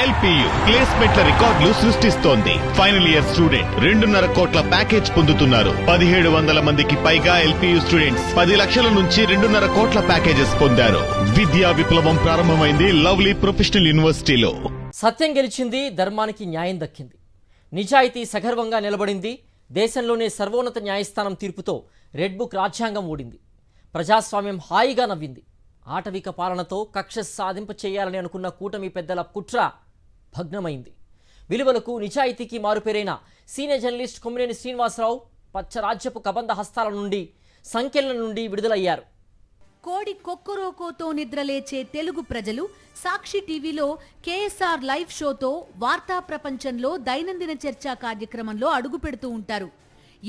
LPU ప్లేస్మెంట్ల రికార్డులు సృష్టిస్తోంది. Final year student 2.5 కోట్ల ప్యాకేజ్ పొందుతున్నారు. 1700 మందికి పైగా ఎల్పియు స్టూడెంట్స్ 10 లక్షల నుంచి 2.5 కోట్ల ప్యాకేజెస్ పొందారు. విద్యా విప్లవం ప్రారంభమైంది లవ్లీ ప్రొఫెషనల్ యూనివర్సిటీలో. సత్యం గెలిచింది, ధర్మానికి న్యాయం దక్కింది, నిజాయితీ సగర్వంగా నిలబడింది. దేశంలోనే సర్వోన్నత న్యాయస్థానం తీర్పుతో రెడ్ బుక్ రాజ్యాంగం ఊడింది. ప్రజాస్వామ్యం హాయిగా నవ్వింది. ఆటవిక పాలనతో కక్ష సాధింప చేయాలని అనుకున్న కూటమి పెద్దల కుట్ర భగ్నమైంది. విలువలకు నిజాయితీకి మారుపేరైన సీనియర్ జర్నలిస్ట్ కొమ్మినేని శ్రీనివాసరావు పచ్చరాజ్యపు కబంధ హస్తాల నుండి, సంఖ్యల నుండి విడుదలయ్యారు. కోడి కొక్కరోకోతో నిద్రలేచే తెలుగు ప్రజలు సాక్షి టీవీలో కేఎస్ఆర్ లైవ్ షోతో వార్తా ప్రపంచంలో దైనందిన చర్చా కార్యక్రమంలో అడుగు పెడుతూ ఉంటారు.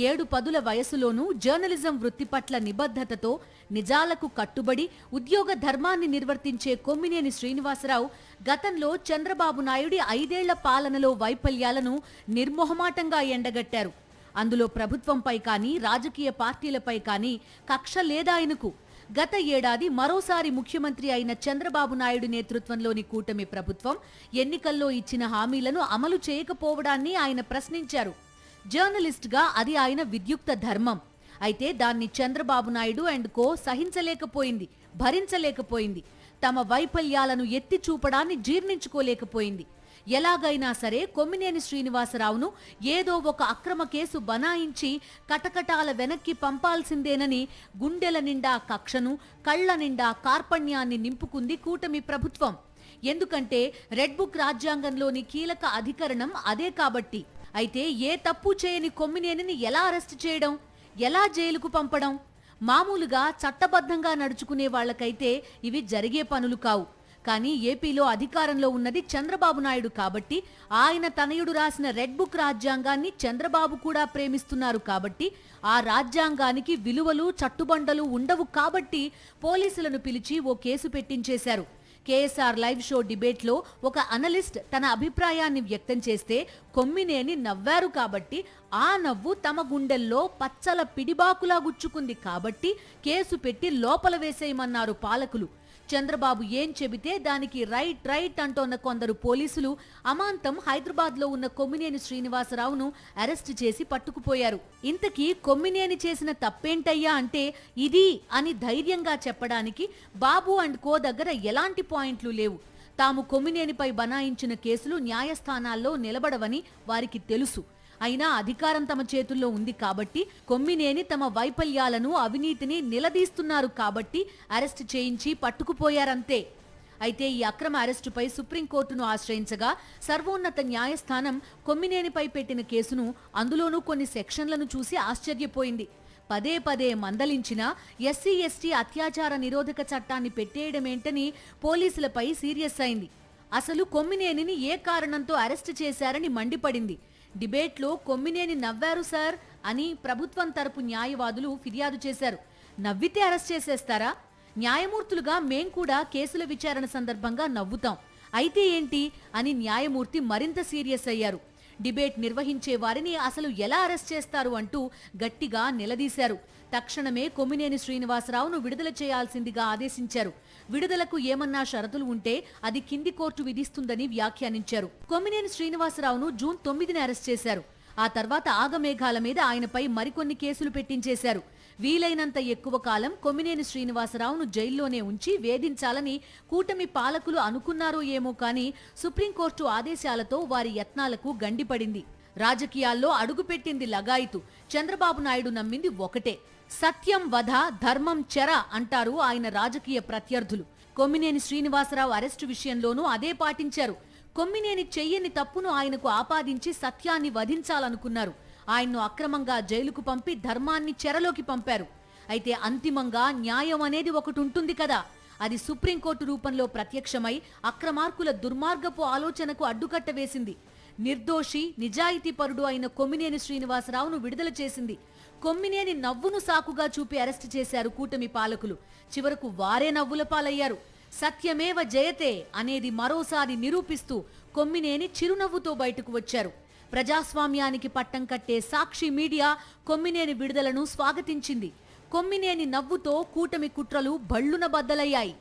7 పదుల వయసులోనూ జర్నలిజం వృత్తి పట్ల నిబద్ధతతో నిజాలకు కట్టుబడి ఉద్యోగ ధర్మాన్ని నిర్వర్తించే కొమ్మినేని శ్రీనివాసరావు గతంలో చంద్రబాబు నాయుడి 5 ఏళ్ల పాలనలో వైఫల్యాలను నిర్మోహమాటంగా ఎండగట్టారు. అందులో ప్రభుత్వంపై కానీ రాజకీయ పార్టీలపై కానీ కక్ష లేదాయనకు. గత ఏడాది మరోసారి ముఖ్యమంత్రి అయిన చంద్రబాబు నాయుడు నేతృత్వంలోని కూటమి ప్రభుత్వం ఎన్నికల్లో ఇచ్చిన హామీలను అమలు చేయకపోవడాన్ని ఆయన ప్రశ్నించారు. జర్నలిస్ట్గా అది ఆయన విద్యుక్త ధర్మం. అయితే దాన్ని చంద్రబాబు నాయుడు అండ్ కో సహించలేకపోయింది, భరించలేకపోయింది. తమ వైఫల్యాలను ఎత్తి చూపడాన్ని జీర్ణించుకోలేకపోయింది. ఎలాగైనా సరే కొమ్మినేని శ్రీనివాసరావును ఏదో ఒక అక్రమ కేసు బనాయించి కటకటాల వెనక్కి పంపాల్సిందేనని గుండెల నిండా కక్షను, కళ్ల నిండా కార్పణ్యాన్ని నింపుకుంది కూటమి ప్రభుత్వం. ఎందుకంటే రెడ్ బుక్ రాజ్యాంగంలోని కీలక అధికరణం అదే కాబట్టి. అయితే ఏ తప్పు చేయని కొమ్మినేనిని ఎలా అరెస్టు చేయడం, ఎలా జైలుకు పంపడం? మామూలుగా చట్టబద్ధంగా నడుచుకునే వాళ్లకైతే ఇవి జరిగే పనులు కావు. కానీ ఏపీలో అధికారంలో ఉన్నది చంద్రబాబు నాయుడు కాబట్టి, ఆయన తనయుడు రాసిన రెడ్ బుక్ రాజ్యాంగాన్ని చంద్రబాబు కూడా ప్రేమిస్తున్నారు కాబట్టి, ఆ రాజ్యాంగానికి విలువలు చట్టుబండలు ఉండవు కాబట్టి పోలీసులను పిలిచి ఓ కేసు పెట్టించేశారు. కేఎస్ఆర్ లైవ్ షో డిబేట్లో ఒక అనలిస్ట్ తన అభిప్రాయాన్ని వ్యక్తం చేస్తే కొమ్మినేని నవ్వారు కాబట్టి, ఆ నవ్వు తమ గుండెల్లో పచ్చల పిడిబాకులా గుచ్చుకుంది కాబట్టి కేసు పెట్టి లోపల వేసేయమన్నారు పాలకులు. చంద్రబాబు ఏం చెబితే దానికి రైట్ రైట్ అంటోన్న కొందరు పోలీసులు అమాంతం హైదరాబాద్లో ఉన్న కొమ్మినేని శ్రీనివాసరావును అరెస్టు చేసి పట్టుకుపోయారు. ఇంతకీ కొమ్మినేని చేసిన తప్పేంటయ్యా అంటే ఇది అని ధైర్యంగా చెప్పడానికి బాబు అండ్ కో దగ్గర ఎలాంటి పాయింట్లు లేవు. తాము కొమ్మినేనిపై బనాయించిన కేసులు న్యాయస్థానాల్లో నిలబడవని వారికి తెలుసు. అయినా అధికారం తమ చేతుల్లో ఉంది కాబట్టి, కొమ్మినేని తమ వైఫల్యాలను, అవినీతిని నిలదీస్తున్నారు కాబట్టి అరెస్టు చేయించి పట్టుకుపోయారంతే. అయితే ఈ అక్రమ అరెస్టుపై సుప్రీంకోర్టును ఆశ్రయించగా సర్వోన్నత న్యాయస్థానం కొమ్మినేనిపై పెట్టిన కేసును, అందులోనూ కొన్ని సెక్షన్లను చూసి ఆశ్చర్యపోయింది. పదే పదే మందలించిన ఎస్సీ ఎస్టీ అత్యాచార నిరోధక చట్టాన్ని పెట్టేయడమేంటని పోలీసులపై సీరియస్ అయింది. అసలు కొమ్మినేనిని ఏ కారణంతో అరెస్టు చేశారని మండిపడింది. డిబేట్లో కొమ్మినేని నవ్వారు సార్ అని ప్రభుత్వం తరపు న్యాయవాదులు ఫిర్యాదు చేశారు. నవ్వితే అరెస్ట్ చేసేస్తారా? న్యాయమూర్తులుగా మేం కూడా కేసుల విచారణ సందర్భంగా నవ్వుతాం, అయితే ఏంటి అని న్యాయమూర్తి మరింత సీరియస్ అయ్యారు. డిబేట్ నిర్వహించే వారిని అసలు ఎలా అరెస్ట్ చేస్తారు అంటూ గట్టిగా నిలదీశారు. తక్షణమే కొమ్మినేని శ్రీనివాసరావును విడుదల చేయాల్సిందిగా ఆదేశించారు. విడుదలకు ఏమన్నా షరతులు ఉంటే అది కింది కోర్టు విధిస్తుందని వ్యాఖ్యానించారు. కొమ్మినేని శ్రీనివాసరావును జూన్ 9న అరెస్ట్ చేశారు. ఆ తర్వాత ఆగమేఘాల మీద ఆయనపై మరికొన్ని కేసులు పెట్టించేశారు. వీలైనంత ఎక్కువ కాలం కొమ్మినేని శ్రీనివాసరావును జైల్లోనే ఉంచి వేధించాలని కూటమి పాలకులు అనుకున్నారో ఏమో కానీ సుప్రీంకోర్టు ఆదేశాలతో వారి యత్నాలకు గండిపడింది. రాజకీయాల్లో అడుగుపెట్టింది లగాయితు. చంద్రబాబు నాయుడు నమ్మింది ఒకటే, సత్యం వధ, ధర్మం చెర అంటారు ఆయన రాజకీయ ప్రత్యర్థులు. కొమ్మినేని శ్రీనివాసరావు అరెస్టు విషయంలోనూ అదే పాటించారు. కొమ్మినేని చెయ్యని తప్పును ఆయనకు ఆపాదించి సత్యాన్ని వధించాలనుకున్నారు. ఆయన్ను అక్రమంగా జైలుకు పంపి ధర్మాన్ని చెరలోకి పంపారు. అయితే అంతిమంగా న్యాయం అనేది ఒకటి ఉంటుంది కదా, అది సుప్రీంకోర్టు రూపంలో ప్రత్యక్షమై అక్రమార్కుల దుర్మార్గపు ఆలోచనకు అడ్డుకట్ట వేసింది. నిర్దోషి, నిజాయితీపరుడు అయిన కొమ్మినేని శ్రీనివాసరావును విడుదల చేసింది. కొమ్మినేని నవ్వును సాకుగా చూపి అరెస్టు చేశారు కూటమి పాలకులు. చివరకు వారే నవ్వుల పాలయ్యారు. సత్యమేవ జయతే అనేది మరోసారి నిరూపిస్తూ కొమ్మినేని చిరునవ్వుతో బయటకు వచ్చారు. ప్రజాస్వామ్యానికి పట్టం కట్టే సాక్షి మీడియా కొమ్మినేని విడుదలను స్వాగతించింది. కొమ్మినేని నవ్వుతో కూటమి కుట్రలు భళ్లున బద్దలయ్యాయి.